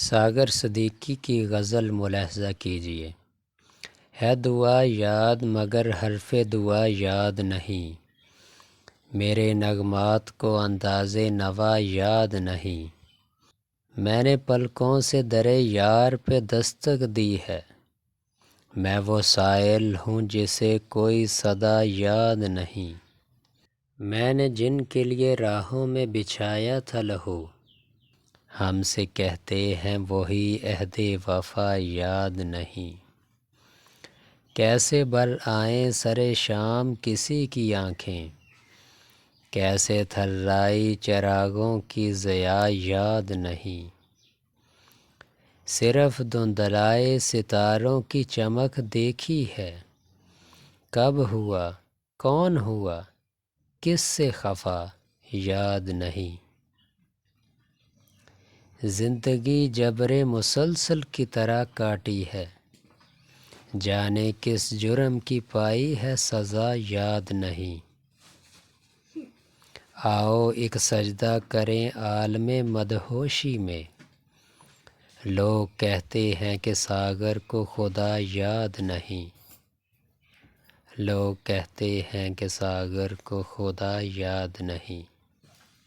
ساگر صدیقی کی غزل ملاحظہ کیجیے۔ ہے دعا یاد مگر حرف دعا یاد نہیں، میرے نغمات کو انداز نوا یاد نہیں۔ میں نے پلکوں سے در یار پہ دستک دی ہے، میں وہ سائل ہوں جسے کوئی صدا یاد نہیں۔ میں نے جن کے لیے راہوں میں بچھایا تھا لہو، ہم سے کہتے ہیں وہی عہد وفا یاد نہیں۔ کیسے بر آئیں سر شام کسی کی آنکھیں، کیسے تھرائی چراغوں کی ضیاء یاد نہیں۔ صرف دھندلائے ستاروں کی چمک دیکھی ہے، کب ہوا کون ہوا کس سے خفا یاد نہیں۔ زندگی جبر مسلسل کی طرح کاٹی ہے، جانے کس جرم کی پائی ہے سزا یاد نہیں۔ آؤ ایک سجدہ کریں عالم مدہوشی میں، لوگ کہتے ہیں کہ ساگر کو خدا یاد نہیں۔ لوگ کہتے ہیں کہ ساگر کو خدا یاد نہیں۔